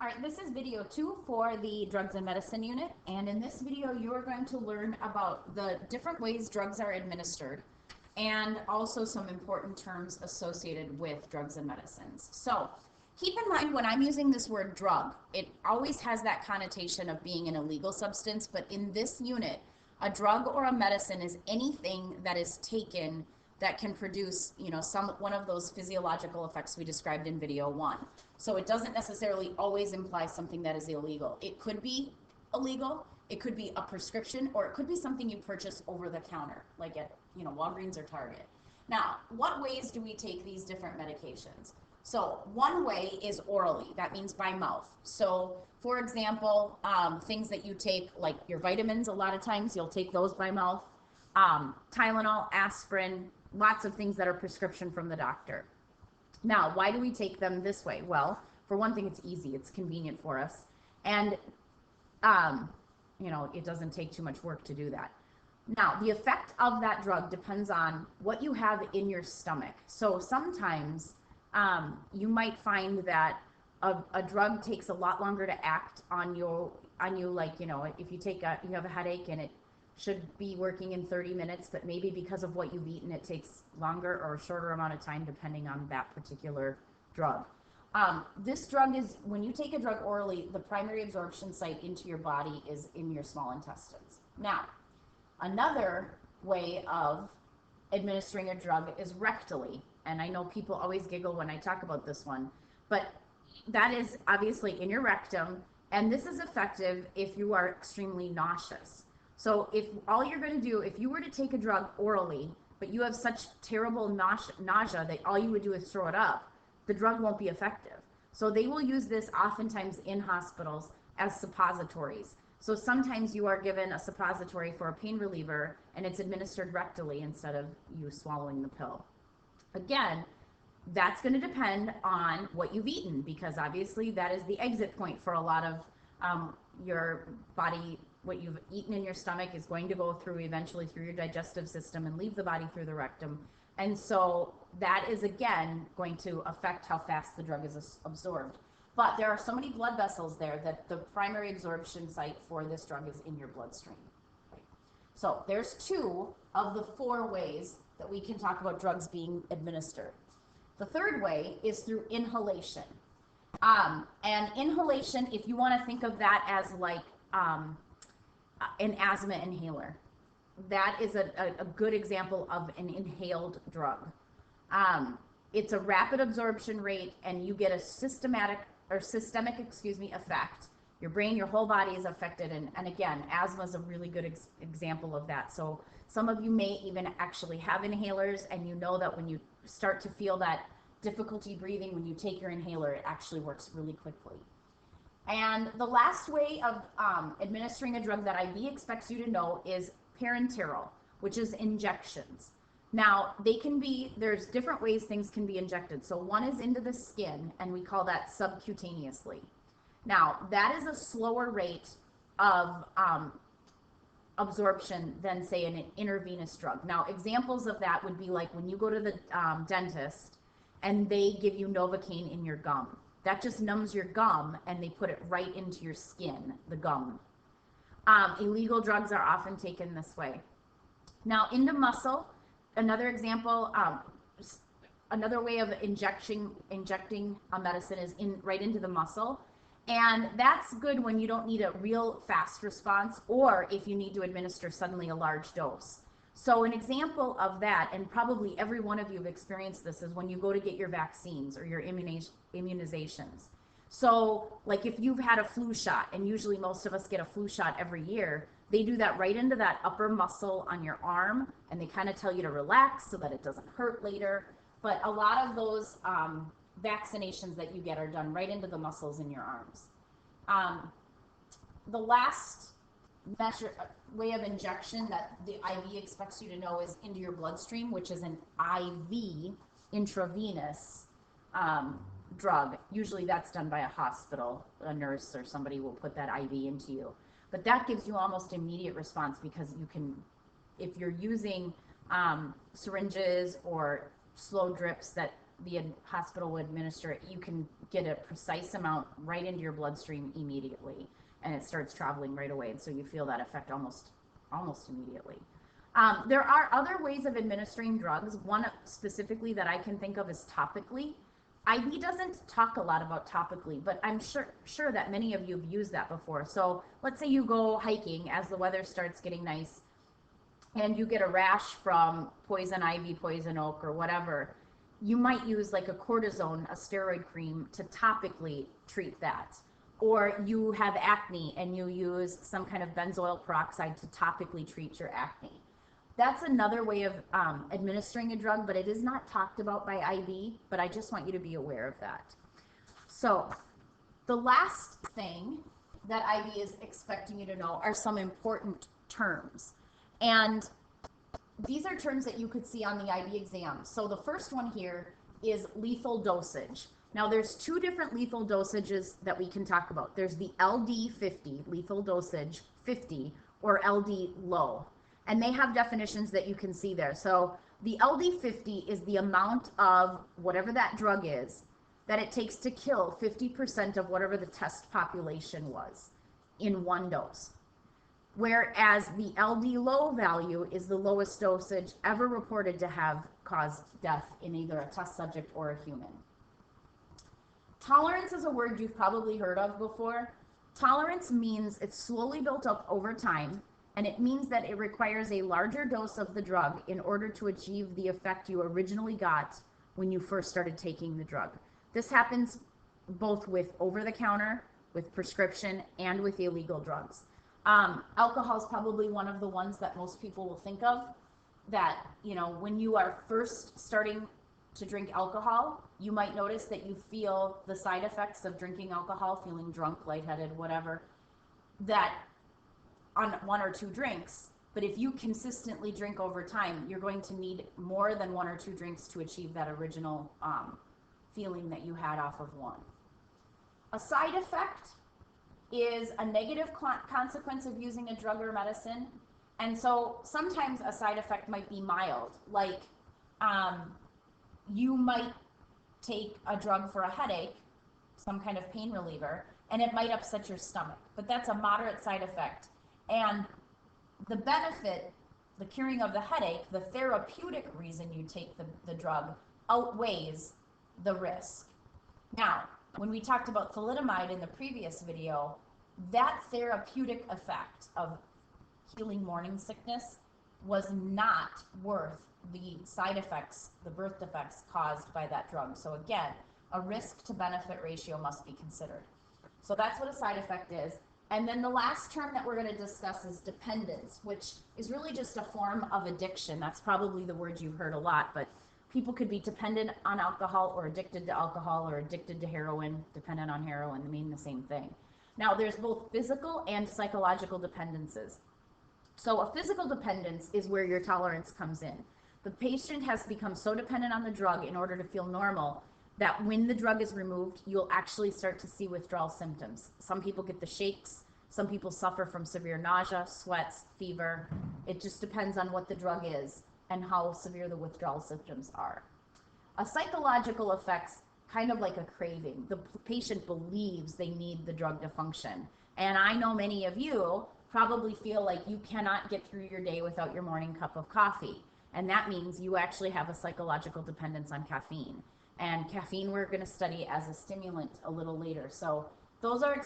All right, this is video 2 for the drugs and medicine unit, and in this video you are going to learn about the different ways drugs are administered and also some important terms associated with drugs and medicines. So keep in mind, when I'm using this word drug, it always has that connotation of being an illegal substance, but in this unit, a drug or a medicine is anything that is taken that can produce, one of those physiological effects we described in video 1. So it doesn't necessarily always imply something that is illegal. It could be illegal, it could be a prescription, or it could be something you purchase over the counter, like at, Walgreens or Target. Now, what ways do we take these different medications? So one way is orally. That means by mouth. So for example, things that you take, like your vitamins, a lot of times you'll take those by mouth. Tylenol, aspirin, lots of things that are prescription from the doctor. Now, why do we take them this way? Well, for one thing, it's easy. It's convenient for us. And, it doesn't take too much work to do that. Now, the effect of that drug depends on what you have in your stomach. So sometimes you might find that a drug takes a lot longer to act on you, like, if you have a headache and it should be working in 30 minutes, but maybe because of what you've eaten, it takes longer or a shorter amount of time depending on that particular drug. This drug is, when you take a drug orally, the primary absorption site into your body is in your small intestines. Now, another way of administering a drug is rectally. And I know people always giggle when I talk about this one, but that is obviously in your rectum. And this is effective if you are extremely nauseous. So if all you're going to do, if you were to take a drug orally, but you have such terrible nausea that all you would do is throw it up, the drug won't be effective. So they will use this oftentimes in hospitals as suppositories. So sometimes you are given a suppository for a pain reliever and it's administered rectally instead of you swallowing the pill. Again, that's going to depend on what you've eaten, because obviously that is the exit point for a lot of your body. What you've eaten in your stomach is going to go through eventually through your digestive system and leave the body through the rectum. And so that is, again, going to affect how fast the drug is absorbed. But there are so many blood vessels there that the primary absorption site for this drug is in your bloodstream. So there's 2 of the 4 ways that we can talk about drugs being administered. The third way is through inhalation. And inhalation, if you want to think of that as like an asthma inhaler, that is a good example of an inhaled drug. It's a rapid absorption rate, and you get a systemic effect. Your brain, your whole body is affected, and again, asthma is a really good example of that. So some of you may even actually have inhalers, and you know that when you start to feel that difficulty breathing when you take your inhaler, it actually works really quickly. And the last way of administering a drug that IV expects you to know is parenteral, which is injections. Now, there's different ways things can be injected. So one is into the skin, and we call that subcutaneously. Now, that is a slower rate of absorption than, say, an intravenous drug. Now, examples of that would be like when you go to the dentist and they give you Novocaine in your gum. That just numbs your gum, and they put it right into your skin, the gum. Illegal drugs are often taken this way. Now, into muscle, another example, another way of injecting a medicine is right into the muscle. And that's good when you don't need a real fast response, or if you need to administer suddenly a large dose. So an example of that, and probably every one of you have experienced this, is when you go to get your vaccines or your immunizations. So like if you've had a flu shot, and usually most of us get a flu shot every year, they do that right into that upper muscle on your arm, and they kind of tell you to relax so that it doesn't hurt later. But a lot of those vaccinations that you get are done right into the muscles in your arms. The last way of injection that the IV expects you to know is into your bloodstream, which is an IV, intravenous drug. Usually that's done by a hospital. A nurse or somebody will put that IV into you. But that gives you almost immediate response, because you can, if you're using syringes or slow drips that the hospital will administer it, you can get a precise amount right into your bloodstream immediately, and it starts traveling right away, and so you feel that effect almost immediately. There are other ways of administering drugs. One specifically that I can think of is topically. IV doesn't talk a lot about topically, but I'm sure that many of you have used that before. So let's say you go hiking as the weather starts getting nice, and you get a rash from poison ivy, poison oak, or whatever. You might use like a cortisone, a steroid cream, to topically treat that. Or you have acne and you use some kind of benzoyl peroxide to topically treat your acne. That's another way of administering a drug, but it is not talked about by IV, but I just want you to be aware of that. So the last thing that IV is expecting you to know are some important terms. And these are terms that you could see on the IV exam. So the first one here is lethal dosage. Now there's two different lethal dosages that we can talk about. There's the LD 50, lethal dosage 50, or LD low. And they have definitions that you can see there. So the LD 50 is the amount of whatever that drug is that it takes to kill 50% of whatever the test population was in one dose. Whereas the LD low value is the lowest dosage ever reported to have caused death in either a test subject or a human. Tolerance is a word you've probably heard of before. Tolerance means it's slowly built up over time, and it means that it requires a larger dose of the drug in order to achieve the effect you originally got when you first started taking the drug. This happens both with over-the-counter, with prescription, and with illegal drugs. Alcohol is probably one of the ones that most people will think of, that, you know, when you are first starting to drink alcohol, you might notice that you feel the side effects of drinking alcohol, feeling drunk, lightheaded, whatever, that on one or two drinks. But if you consistently drink over time, you're going to need more than one or two drinks to achieve that original feeling that you had off of one. A side effect is a negative consequence of using a drug or medicine. And so sometimes a side effect might be mild, like you might take a drug for a headache, some kind of pain reliever, and it might upset your stomach, but that's a moderate side effect. And the benefit, the curing of the headache, the therapeutic reason you take the drug outweighs the risk. Now, when we talked about thalidomide in the previous video, that therapeutic effect of healing morning sickness was not worth the side effects, the birth defects caused by that drug. So again, a risk to benefit ratio must be considered. So that's what a side effect is. And then the last term that we're going to discuss is dependence, which is really just a form of addiction. That's probably the word you've heard a lot, but people could be dependent on alcohol or addicted to alcohol or addicted to heroin, dependent on heroin. They mean the same thing. Now, there's both physical and psychological dependences. So a physical dependence is where your tolerance comes in. The patient has become so dependent on the drug in order to feel normal that when the drug is removed, you'll actually start to see withdrawal symptoms. Some people get the shakes. Some people suffer from severe nausea, sweats, fever. It just depends on what the drug is and how severe the withdrawal symptoms are. A psychological effect's kind of like a craving. The patient believes they need the drug to function. And I know many of you probably feel like you cannot get through your day without your morning cup of coffee. And that means you actually have a psychological dependence on caffeine. And caffeine we're going to study as a stimulant a little later. So those are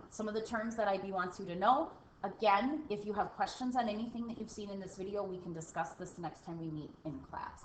some of the terms that IB wants you to know. Again, if you have questions on anything that you've seen in this video, we can discuss this next time we meet in class.